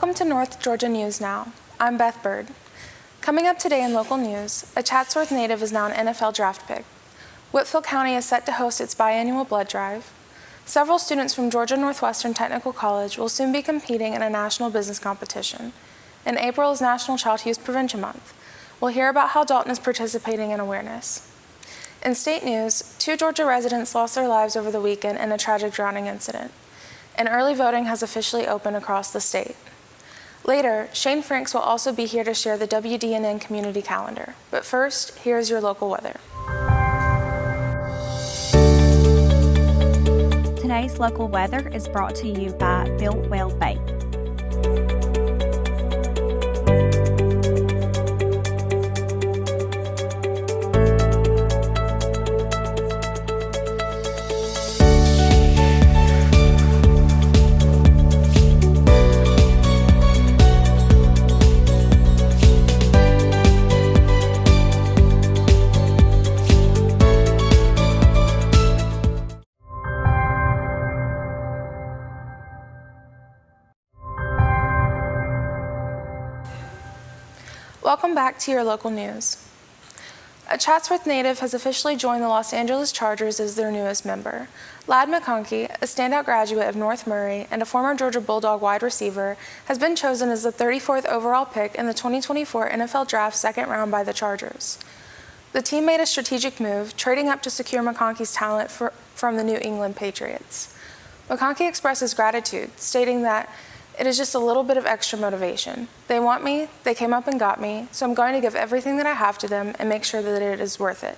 Welcome to North Georgia News Now. I'm Beth Bird. Coming up today in local news, a Chatsworth native is now an NFL draft pick. Whitfield County is set to host its biannual blood drive. Several students from Georgia Northwestern Technical College will soon be competing in a national business competition. And April is National Child Abuse Prevention Month. We'll hear about how Dalton is participating in awareness. In state news, 2 Georgia residents lost their lives over the weekend in a tragic drowning incident. And early voting has officially opened across the state. Later, Shane Franks will also be here to share the WDNN community calendar. But first, here's your local weather. Today's local weather is brought to you by Built Well Bank. Welcome back to your local news. A Chatsworth native has officially joined the Los Angeles Chargers as their newest member. Ladd McConkey, a standout graduate of North Murray and a former Georgia Bulldog wide receiver, has been chosen as the 34th overall pick in the 2024 NFL Draft second round by the Chargers. The team made a strategic move, trading up to secure McConkey's talent from the New England Patriots. McConkey expresses gratitude, stating that it is just a little bit of extra motivation. They want me, they came up and got me, so I'm going to give everything that I have to them and make sure that it is worth it.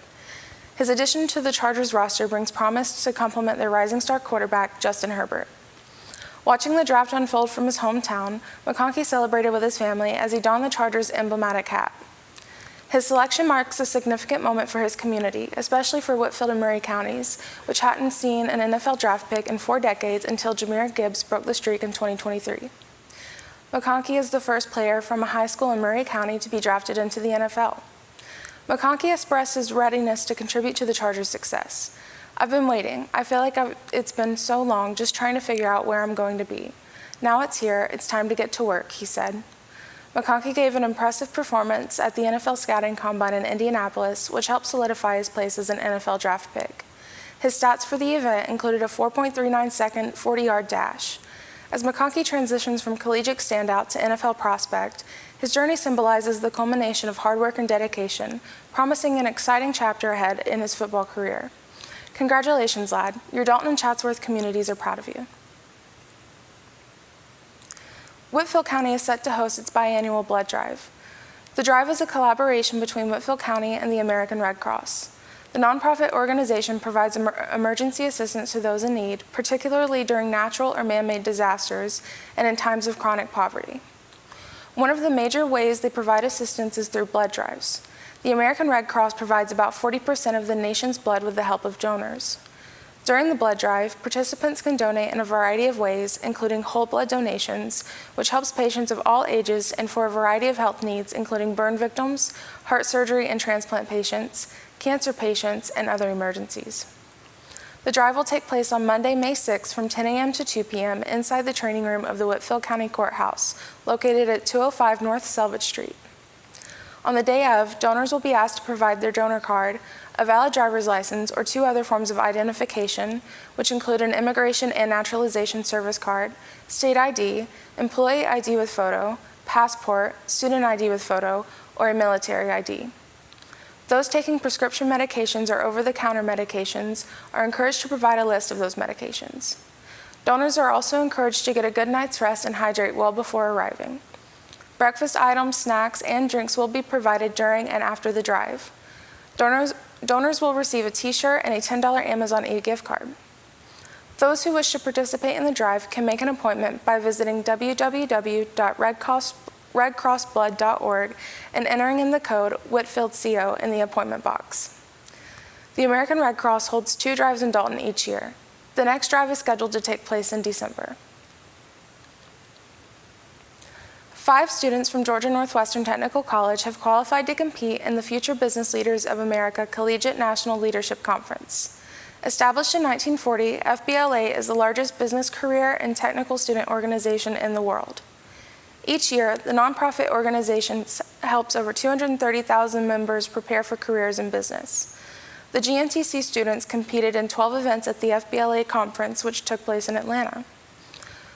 His addition to the Chargers roster brings promise to complement their rising star quarterback, Justin Herbert. Watching the draft unfold from his hometown, McConkey celebrated with his family as he donned the Chargers' emblematic hat. His selection marks a significant moment for his community, especially for Whitfield and Murray counties, which hadn't seen an NFL draft pick in 4 decades until Jahmyr Gibbs broke the streak in 2023. McConkey is the first player from a high school in Murray County to be drafted into the NFL. McConkey expressed his readiness to contribute to the Chargers' success. I've been waiting. I feel like it's been so long just trying to figure out where I'm going to be. Now it's here. It's time to get to work, he said. McConkey gave an impressive performance at the NFL Scouting Combine in Indianapolis, which helped solidify his place as an NFL draft pick. His stats for the event included a 4.39-second 40-yard dash. As McConkey transitions from collegiate standout to NFL prospect, his journey symbolizes the culmination of hard work and dedication, promising an exciting chapter ahead in his football career. Congratulations, Ladd. Your Dalton and Chatsworth communities are proud of you. Whitfield County is set to host its biannual blood drive. The drive is a collaboration between Whitfield County and the American Red Cross. The nonprofit organization provides emergency assistance to those in need, particularly during natural or man-made disasters and in times of chronic poverty. One of the major ways they provide assistance is through blood drives. The American Red Cross provides about 40% of the nation's blood with the help of donors. During the blood drive, participants can donate in a variety of ways, including whole blood donations, which helps patients of all ages and for a variety of health needs, including burn victims, heart surgery and transplant patients, cancer patients, and other emergencies. The drive will take place on Monday, May 6 from 10 a.m. to 2 p.m. inside the training room of the Whitfield County Courthouse, located at 205 North Selvage Street. On the day of, donors will be asked to provide their donor card, a valid driver's license, or 2 other forms of identification, which include an Immigration and Naturalization Service card, state ID, employee ID with photo, passport, student ID with photo, or a military ID. Those taking prescription medications or over-the-counter medications are encouraged to provide a list of those medications. Donors are also encouraged to get a good night's rest and hydrate well before arriving. Breakfast items, snacks, and drinks will be provided during and after the drive. Donors will receive a t-shirt and a $10 Amazon e-gift card. Those who wish to participate in the drive can make an appointment by visiting www.redcrossblood.org and entering in the code WHITFIELDCO in the appointment box. The American Red Cross holds 2 drives in Dalton each year. The next drive is scheduled to take place in December. 5 students from Georgia Northwestern Technical College have qualified to compete in the Future Business Leaders of America Collegiate National Leadership Conference. Established in 1940, FBLA is the largest business, career, and technical student organization in the world. Each year, the nonprofit organization helps over 230,000 members prepare for careers in business. The GNTC students competed in 12 events at the FBLA conference, which took place in Atlanta.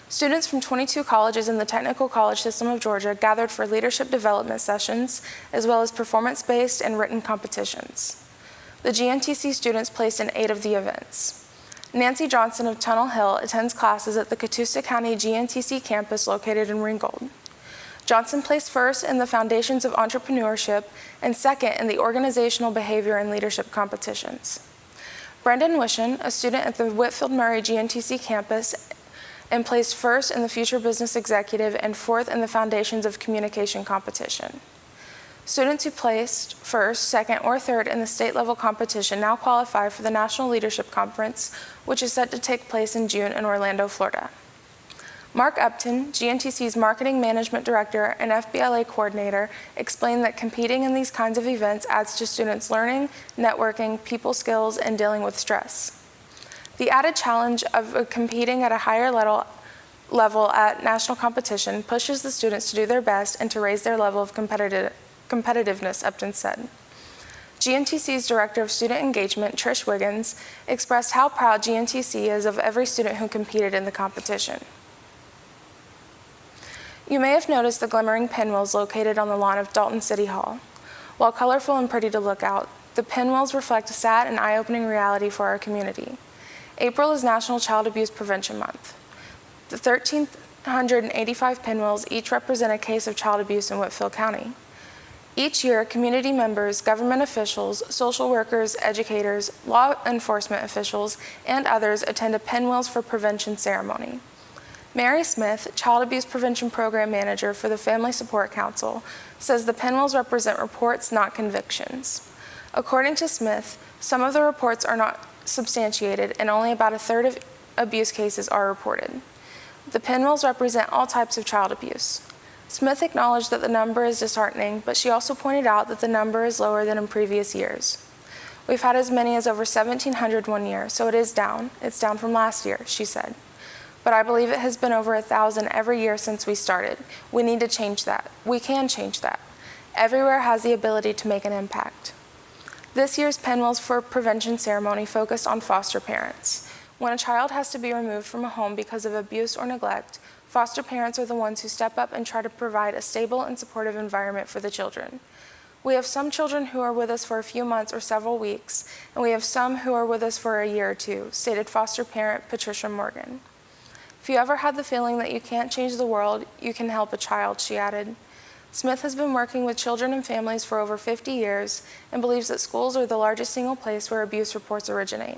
Students from 22 colleges in the technical college system of Georgia gathered for leadership development sessions, as well as performance-based and written competitions. The GNTC students placed in 8 of the events. Nancy Johnson of Tunnel Hill attends classes at the Catoosa County GNTC campus located in Ringgold. Johnson placed first in the Foundations of Entrepreneurship and second in the Organizational Behavior and Leadership competitions. Brendan Wishen, a student at the Whitfield Murray GNTC campus, and placed first in the Future Business Executive and fourth in the Foundations of Communication competition. Students who placed first, second, or third in the state-level competition now qualify for the National Leadership Conference, which is set to take place in June in Orlando, Florida. Mark Upton, GNTC's Marketing Management Director and FBLA Coordinator, explained that competing in these kinds of events adds to students' learning, networking, people skills, and dealing with stress. The added challenge of competing at a higher level at national competition pushes the students to do their best and to raise their level of competitiveness, Upton said. GNTC's Director of Student Engagement, Trish Wiggins, expressed how proud GNTC is of every student who competed in the competition. You may have noticed the glimmering pinwheels located on the lawn of Dalton City Hall. While colorful and pretty to look at, the pinwheels reflect a sad and eye-opening reality for our community. April is National Child Abuse Prevention Month. The 1,385 pinwheels each represent a case of child abuse in Whitfield County. Each year, community members, government officials, social workers, educators, law enforcement officials, and others attend a Pinwheels for Prevention ceremony. Mary Smith, Child Abuse Prevention Program Manager for the Family Support Council, says the pinwheels represent reports, not convictions. According to Smith, some of the reports are not substantiated and only about a third of abuse cases are reported. The pinwheels represent all types of child abuse. Smith acknowledged that the number is disheartening, but she also pointed out that the number is lower than in previous years. We've had as many as over 1,700 one year, so it is down. It's down from last year, she said. But I believe it has been over 1,000 every year since we started. We need to change that. We can change that. Everywhere has the ability to make an impact. This year's Pinwheels for Prevention ceremony focused on foster parents. When a child has to be removed from a home because of abuse or neglect, foster parents are the ones who step up and try to provide a stable and supportive environment for the children. We have some children who are with us for a few months or several weeks, and we have some who are with us for a year or two, stated foster parent Patricia Morgan. If you ever had the feeling that you can't change the world, you can help a child, she added. Smith has been working with children and families for over 50 years and believes that schools are the largest single place where abuse reports originate.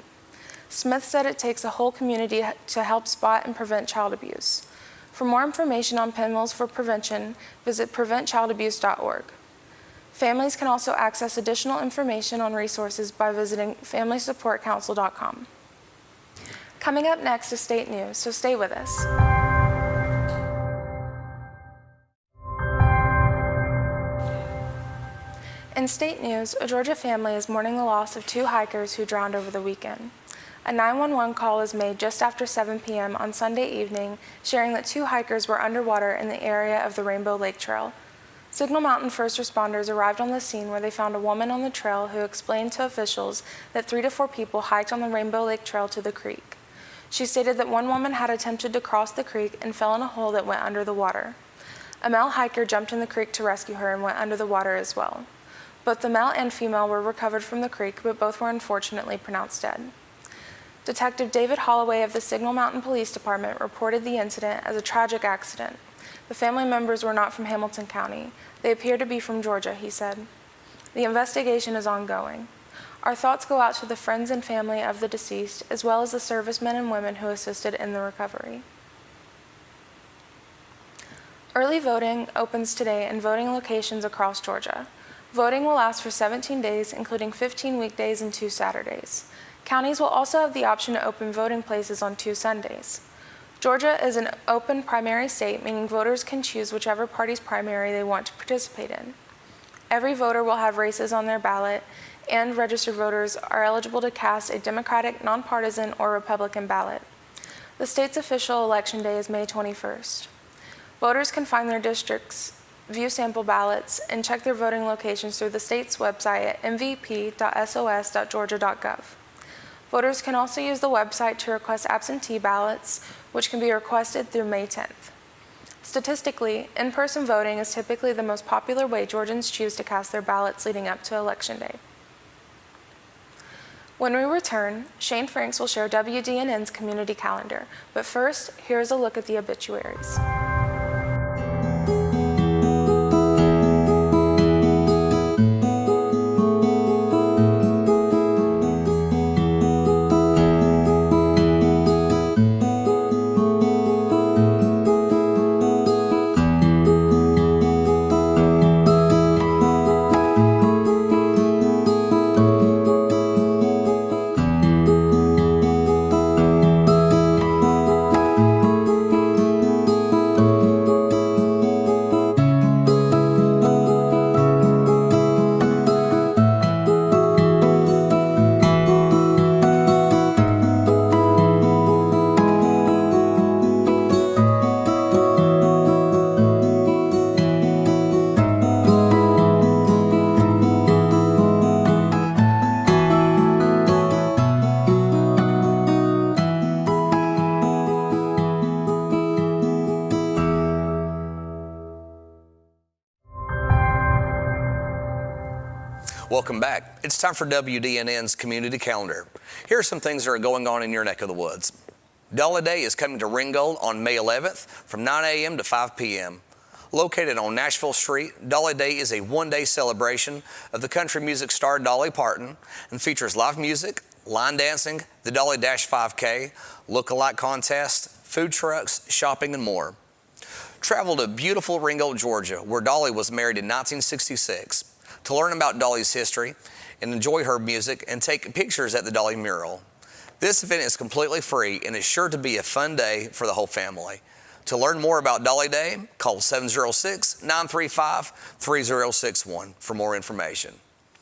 Smith said it takes a whole community to help spot and prevent child abuse. For more information on Pinwheels for Prevention, visit preventchildabuse.org. Families can also access additional information on resources by visiting familysupportcouncil.com. Coming up next is state news, so stay with us. In state news, a Georgia family is mourning the loss of 2 hikers who drowned over the weekend. A 911 call was made just after 7 p.m. on Sunday evening, sharing that 2 hikers were underwater in the area of the Rainbow Lake Trail. Signal Mountain first responders arrived on the scene where they found a woman on the trail who explained to officials that 3 to 4 people hiked on the Rainbow Lake Trail to the creek. She stated that one woman had attempted to cross the creek and fell in a hole that went under the water. A male hiker jumped in the creek to rescue her and went under the water as well. Both the male and female were recovered from the creek, but both were unfortunately pronounced dead. Detective David Holloway of the Signal Mountain Police Department reported the incident as a tragic accident. The family members were not from Hamilton County. They appear to be from Georgia, he said. The investigation is ongoing. Our thoughts go out to the friends and family of the deceased, as well as the servicemen and women who assisted in the recovery. Early voting opens today in voting locations across Georgia. Voting will last for 17 days, including 15 weekdays and 2 Saturdays. Counties will also have the option to open voting places on 2 Sundays. Georgia is an open primary state, meaning voters can choose whichever party's primary they want to participate in. Every voter will have races on their ballot, and registered voters are eligible to cast a Democratic, nonpartisan, or Republican ballot. The state's official election day is May 21st. Voters can find their districts, view sample ballots, and check their voting locations through the state's website at mvp.sos.georgia.gov. Voters can also use the website to request absentee ballots, which can be requested through May 10th. Statistically, in-person voting is typically the most popular way Georgians choose to cast their ballots leading up to Election Day. When we return, Shane Franks will share WDNN's community calendar, but first, here's a look at the obituaries. Welcome back. It's time for WDNN's Community Calendar. Here are some things that are going on in your neck of the woods. Dolly Day is coming to Ringgold on May 11th from 9 a.m. to 5 p.m. Located on Nashville Street, Dolly Day is a one-day celebration of the country music star Dolly Parton and features live music, line dancing, the Dolly Dash 5K, look-alike contests, food trucks, shopping, and more. Travel to beautiful Ringgold, Georgia, where Dolly was married in 1966. To learn about Dolly's history and enjoy her music and take pictures at the Dolly mural. This event is completely free and is sure to be a fun day for the whole family. To learn more about Dolly Day, call 706-935-3061 for more information.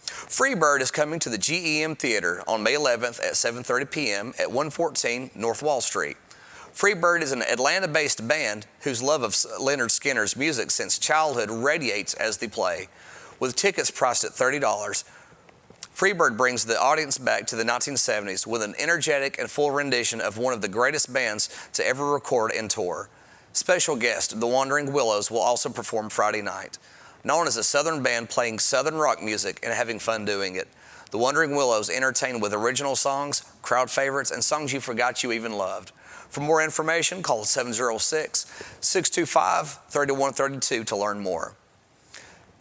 Freebird is coming to the GEM Theater on May 11th at 7:30 p.m. at 114 North Wall Street. Freebird is an Atlanta-based band whose love of Lynyrd Skynyrd's music since childhood radiates as they play. With tickets priced at $30, Freebird brings the audience back to the 1970s with an energetic and full rendition of one of the greatest bands to ever record and tour. Special guest, the Wandering Willows, will also perform Friday night. Known as a Southern band playing Southern rock music and having fun doing it, the Wandering Willows entertain with original songs, crowd favorites, and songs you forgot you even loved. For more information, call 706-625-3132 to learn more.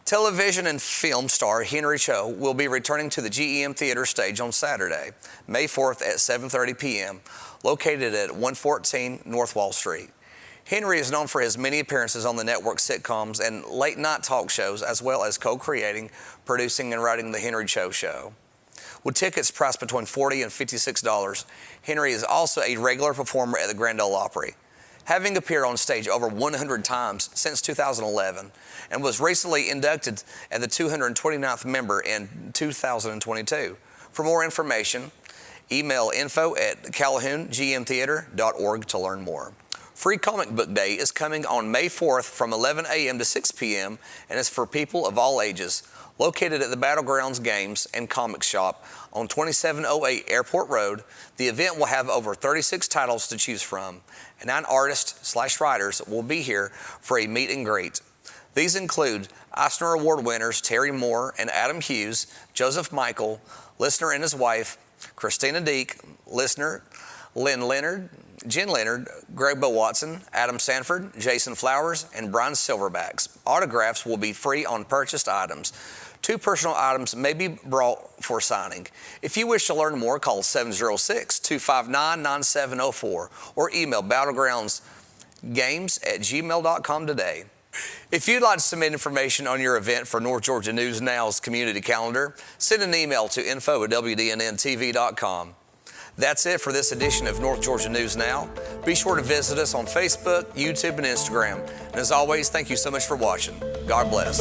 Television and film star Henry Cho will be returning to the GEM Theater stage on Saturday, May 4th at 7:30 p.m., located at 114 North Wall Street. Henry is known for his many appearances on the network sitcoms and late-night talk shows, as well as co-creating, producing, and writing The Henry Cho Show. With tickets priced between $40 and $56, Henry is also a regular performer at the Grand Ole Opry, having appeared on stage over 100 times since 2011, and was recently inducted as the 229th member in 2022. For more information, email info@calhoungmtheater.org to learn more. Free Comic Book Day is coming on May 4th from 11 a.m. to 6 p.m. and is for people of all ages. Located at the Battlegrounds Games and Comics Shop on 2708 Airport Road, the event will have over 36 titles to choose from, and 9 artists/writers will be here for a meet and greet. These include Eisner Award winners Terry Moore and Adam Hughes, Joseph Michael, Lisner and his wife, Christina Deek, Lisner, Lynn Leonard, Jen Leonard, Greg Bo Watson, Adam Sanford, Jason Flowers, and Brian Silverbacks. Autographs will be free on purchased items. 2 personal items may be brought for signing. If you wish to learn more, call 706-259-9704 or email battlegroundsgames@gmail.com today. If you'd like to submit information on your event for North Georgia News Now's community calendar, send an email to info@wdnntv.com. That's it for this edition of North Georgia News Now. Be sure to visit us on Facebook, YouTube, and Instagram. And as always, thank you so much for watching. God bless.